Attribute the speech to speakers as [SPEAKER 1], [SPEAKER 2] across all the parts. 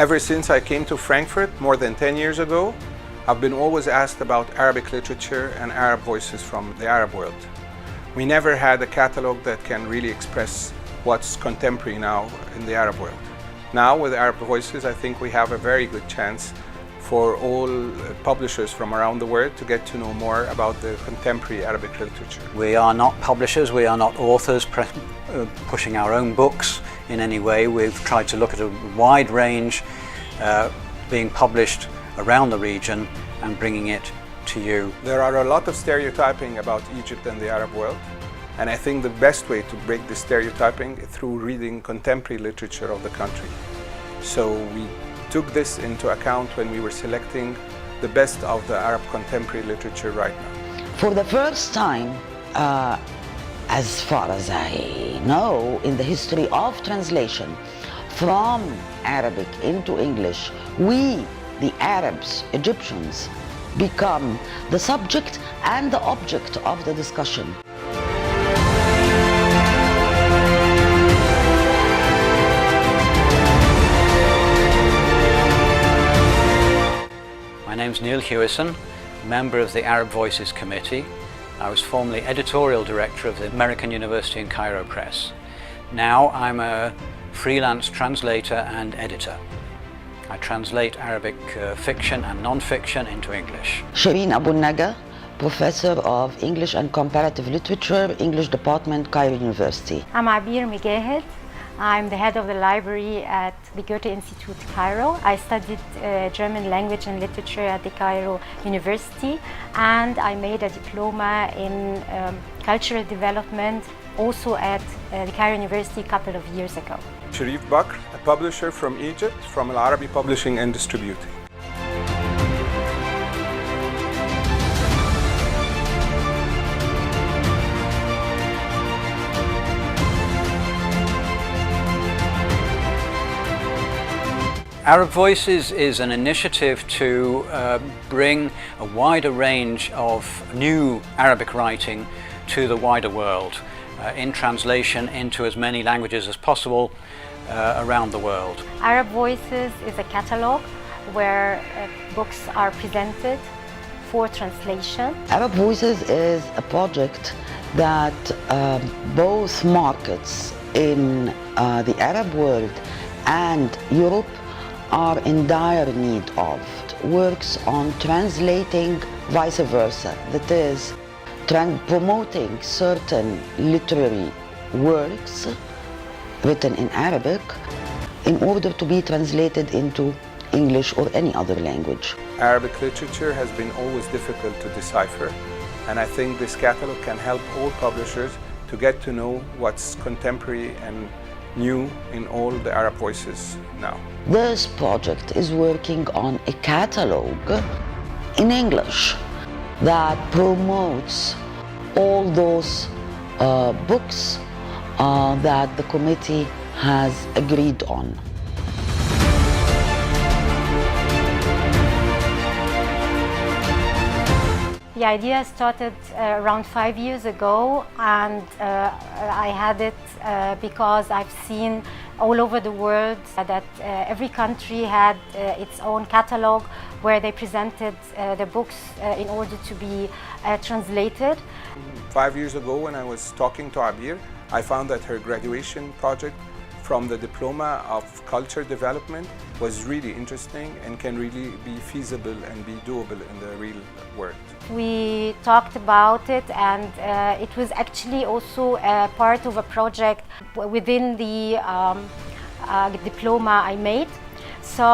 [SPEAKER 1] Ever since I came to Frankfurt more than 10 years ago, I've been always asked about Arabic literature and Arab voices from the Arab world. We never had a catalog that can really express what's contemporary now in the Arab world. Now with Arab Voices, I think we have a very good chance for all publishers from around the world to get to know more about the contemporary Arabic literature.
[SPEAKER 2] We are not publishers, we are not authors pushing our own books in any way. We've tried to look at a wide range being published around the region and bringing it to you.
[SPEAKER 1] There are a lot of stereotyping about Egypt and the Arab world, and I think the best way to break the stereotyping is through reading contemporary literature of the country. So we took this into account when we were selecting the best of the Arab contemporary literature right now.
[SPEAKER 3] For the first time, as far as I know, in the history of translation from Arabic into English, we, the Arabs, Egyptians, become the subject and the object of the discussion.
[SPEAKER 2] My name's Neil Hewison, member of the Arab Voices Committee. I was formerly editorial director of the American University in Cairo Press. Now I'm a freelance translator and editor. I translate Arabic fiction and non-fiction into English.
[SPEAKER 3] Shireen Abu Naga, Professor of English and Comparative Literature, English Department, Cairo University.
[SPEAKER 4] I'm Abir Migahed. I'm the head of the library at the Goethe Institute, Cairo. I studied German language and literature at the Cairo University, and I made a diploma in cultural development also at the Cairo University a couple of years ago.
[SPEAKER 1] Sharif Bakr, a publisher from Egypt, from Al Arabi Publishing and Distributing.
[SPEAKER 2] Arab Voices is an initiative to bring a wider range of new Arabic writing to the wider world in translation into as many languages as possible around the world.
[SPEAKER 4] Arab Voices is a catalog where books are presented for translation.
[SPEAKER 3] Arab Voices is a project that both markets in the Arab world and Europe are in dire need of. Works on translating vice versa, that is, promoting certain literary works written in Arabic in order to be translated into English or any other language.
[SPEAKER 1] Arabic literature has been always difficult to decipher, and I think this catalog can help all publishers to get to know what's contemporary and new in all the Arab voices now.
[SPEAKER 3] This project is working on a catalog in English that promotes all those books that the committee has agreed on.
[SPEAKER 4] The idea started around 5 years ago, and I had it because I've seen all over the world that every country had its own catalog where they presented the books in order to be translated.
[SPEAKER 1] 5 years ago, when I was talking to Abir, I found that her graduation project from the Diploma of Culture Development was really interesting and can really be feasible and be doable in the real world.
[SPEAKER 4] We talked about it, and it was actually also a part of a project within the diploma I made. So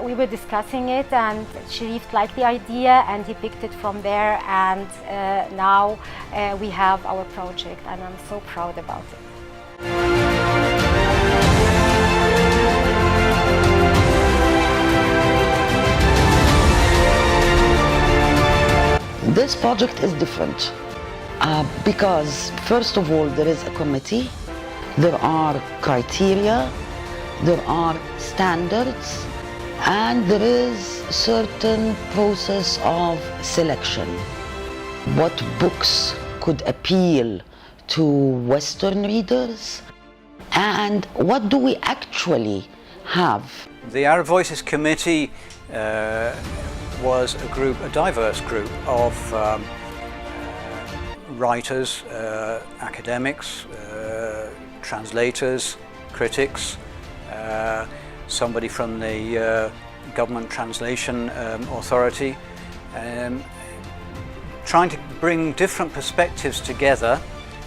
[SPEAKER 4] we were discussing it, and Sharif liked the idea and he picked it from there, and now we have our project, and I'm so proud about it.
[SPEAKER 3] This project is different because, first of all, there is a committee, there are criteria, there are standards, and there is a certain process of selection. What books could appeal to Western readers, and what do we actually have
[SPEAKER 2] The Arab Voices Committee was a diverse group of writers, academics, translators, critics, somebody from the Government Translation Authority, trying to bring different perspectives together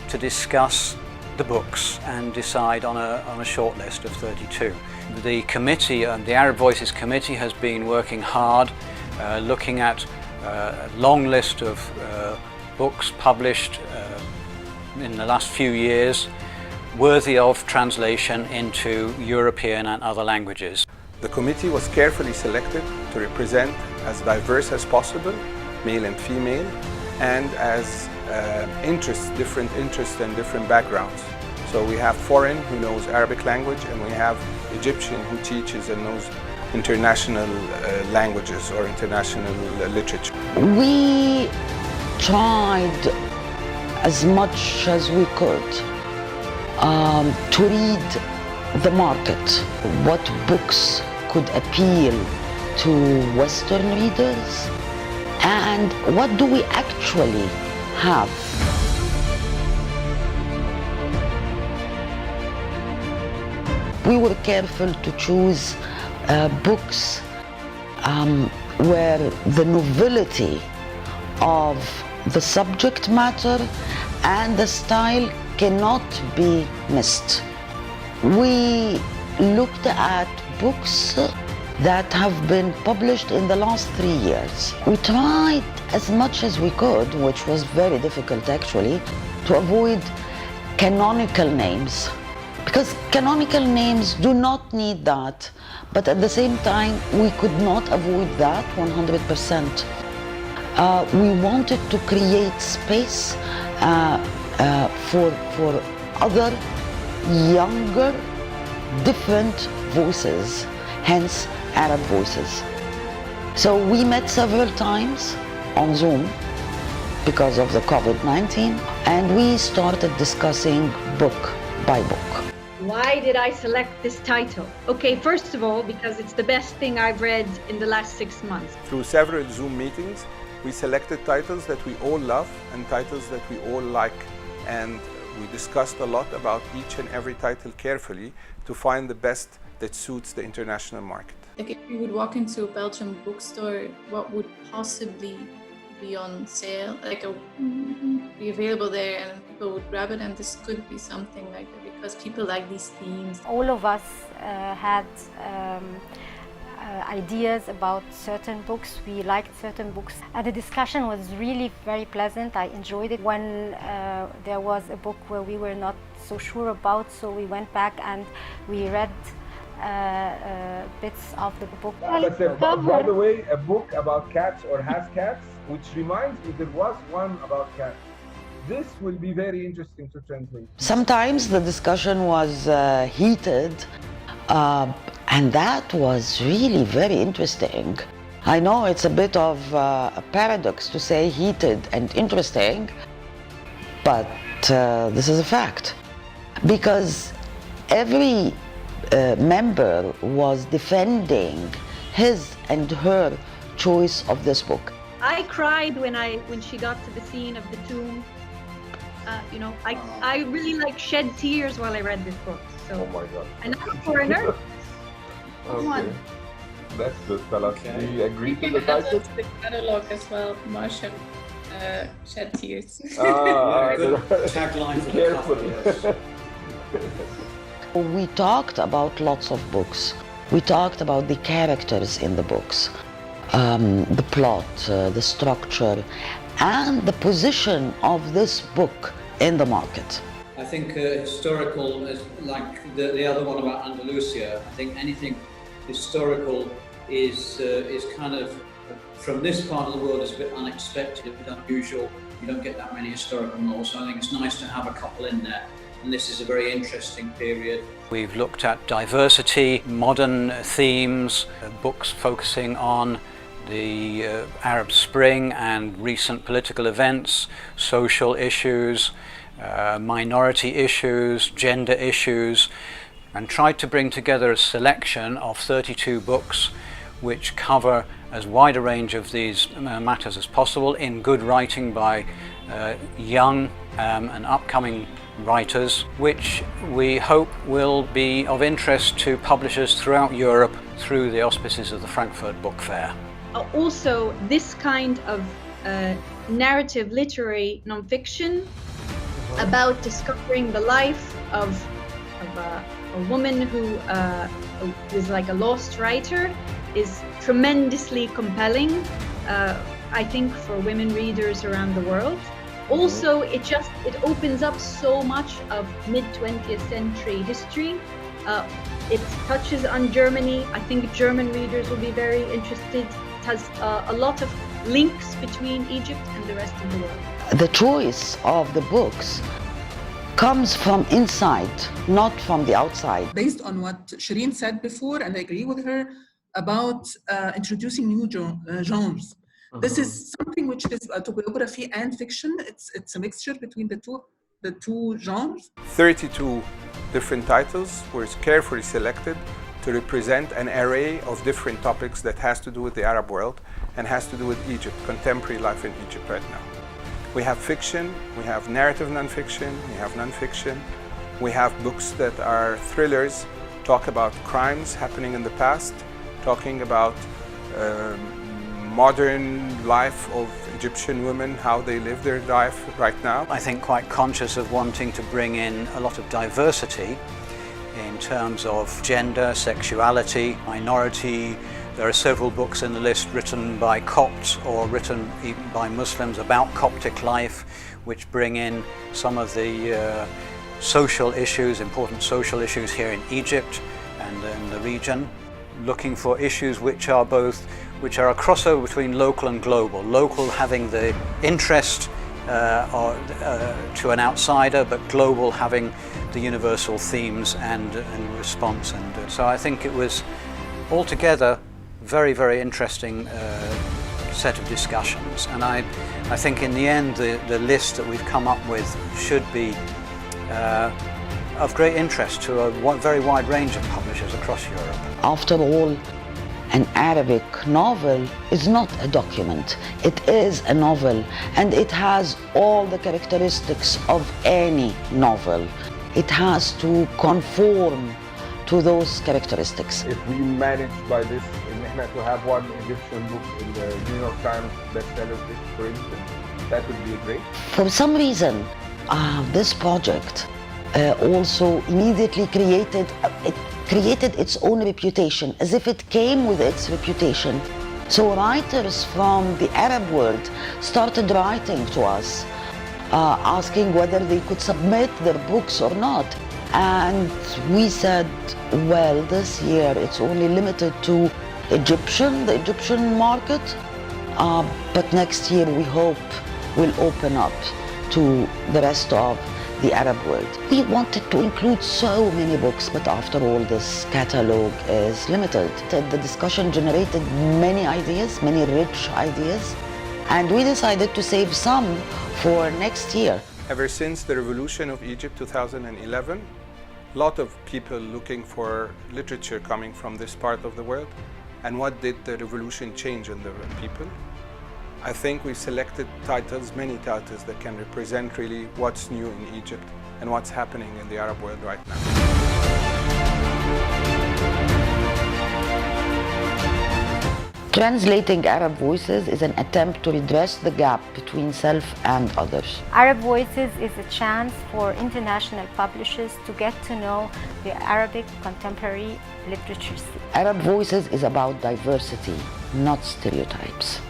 [SPEAKER 2] to discuss the books and decide on a short list of 32. The committee, the Arab Voices Committee, has been working hard, looking at a long list of books published in the last few years, worthy of translation into European and other languages.
[SPEAKER 1] The committee was carefully selected to represent as diverse as possible, male and female, and as different interests and different backgrounds. So we have foreign who knows Arabic language, and we have Egyptian who teaches and knows international languages or international literature.
[SPEAKER 3] We tried as much as we could to read the market, what books could appeal to Western readers, and what do we actually have. We were careful to choose books where the novelty of the subject matter and the style cannot be missed. We looked at books that have been published in the last 3 years. We tried as much as we could, which was very difficult actually, to avoid canonical names. Because canonical names do not need that, but at the same time, we could not avoid that 100%. We wanted to create space for other, younger, different voices, hence Arab voices. So we met several times on Zoom because of the COVID-19, and we started discussing book by book.
[SPEAKER 5] Why did I select this title? Okay, first of all, because it's the best thing I've read in the last 6 months.
[SPEAKER 1] Through several Zoom meetings, we selected titles that we all love and titles that we all like, and we discussed a lot about each and every title carefully to find the best that suits the international market.
[SPEAKER 6] Like if you would walk into a Belgian bookstore, what would possibly be on sale, be available there, and people would grab it, and this could be something like that because people like these themes.
[SPEAKER 4] All of us had ideas about certain books. We liked certain books, and the discussion was really very pleasant. I enjoyed it. When there was a book where we were not so sure about, so we went back and we read bits of the book.
[SPEAKER 7] By the way, a book about cats or has cats, which reminds me there was one about cats. This will be very interesting to translate.
[SPEAKER 3] Sometimes the discussion was heated, and that was really very interesting. I know it's a bit of a paradox to say heated and interesting, but this is a fact. Because every member was defending his and her choice of this book.
[SPEAKER 5] I cried when she got to the scene of the tomb. I really shed tears while I read this book. So,
[SPEAKER 7] oh my God.
[SPEAKER 5] And I'm a foreigner. Come on.
[SPEAKER 7] That's good, fellas.
[SPEAKER 6] Okay.
[SPEAKER 7] Do you agree to the title?
[SPEAKER 6] The catalog as well, Marcia shed tears.
[SPEAKER 2] Good tagline for the cover, yes.
[SPEAKER 3] We talked about lots of books. We talked about the characters in the books, the plot, the structure, and the position of this book in the market.
[SPEAKER 2] I think historical is like the other one about Andalusia. I think anything historical is kind of, from this part of the world, is a bit unexpected, a bit unusual. You don't get that many historical novels, so I think it's nice to have a couple in there. And this is a very interesting period. We've looked at diversity, modern themes, books focusing on the Arab Spring and recent political events, social issues, minority issues, gender issues, and tried to bring together a selection of 32 books which cover as wide a range of these matters as possible in good writing by young and upcoming writers, which we hope will be of interest to publishers throughout Europe through the auspices of the Frankfurt Book Fair.
[SPEAKER 5] Also, this kind of narrative literary nonfiction about discovering the life of a woman who is like a lost writer is tremendously compelling, I think, for women readers around the world. Also, it opens up so much of mid-20th century history. It touches on Germany. I think German readers will be very interested. It has a lot of links between Egypt and the rest of the world.
[SPEAKER 3] The choice of the books comes from inside, not from the outside.
[SPEAKER 8] Based on what Shireen said before, and I agree with her, about introducing new genres. This is something which is autobiography and fiction. It's a mixture between the two genres.
[SPEAKER 1] 32 different titles were carefully selected to represent an array of different topics that has to do with the Arab world and has to do with Egypt, contemporary life in Egypt right now. We have fiction, we have narrative nonfiction, we have nonfiction, we have books that are thrillers, talk about crimes happening in the past, talking about modern life of Egyptian women, how they live their life right now.
[SPEAKER 2] I think quite conscious of wanting to bring in a lot of diversity in terms of gender, sexuality, minority. There are several books in the list written by Copts or written even by Muslims about Coptic life, which bring in some of the social issues, important social issues here in Egypt and in the region, looking for issues which are a crossover between local and global. Local having the interest to an outsider, but global having the universal themes and response. And so I think it was altogether very, very interesting set of discussions. And I think in the end the list that we've come up with should be of great interest to a very wide range of publishers across Europe.
[SPEAKER 3] After all, an Arabic novel is not a document. It is a novel, and it has all the characteristics of any novel. It has to conform to those characteristics.
[SPEAKER 7] If we manage by this to have one Egyptian book in the New York Times bestseller list, for instance, that would be great.
[SPEAKER 3] For some reason, this project also immediately created its own reputation, as if it came with its reputation. So writers from the Arab world started writing to us, asking whether they could submit their books or not. And we said, well, this year it's only limited to the Egyptian market, but next year we hope will open up to the rest of the Arab world. We wanted to include so many books, but after all, this catalog is limited. The discussion generated many ideas, many rich ideas, and we decided to save some for next year.
[SPEAKER 1] Ever since the revolution of Egypt 2011, a lot of people looking for literature coming from this part of the world. And what did the revolution change in the people? I think we selected titles, many titles that can represent really what's new in Egypt and what's happening in the Arab world right now.
[SPEAKER 3] Translating Arab Voices is an attempt to redress the gap between self and others.
[SPEAKER 4] Arab Voices is a chance for international publishers to get to know the Arabic contemporary literature scene.
[SPEAKER 3] Arab Voices is about diversity, not stereotypes.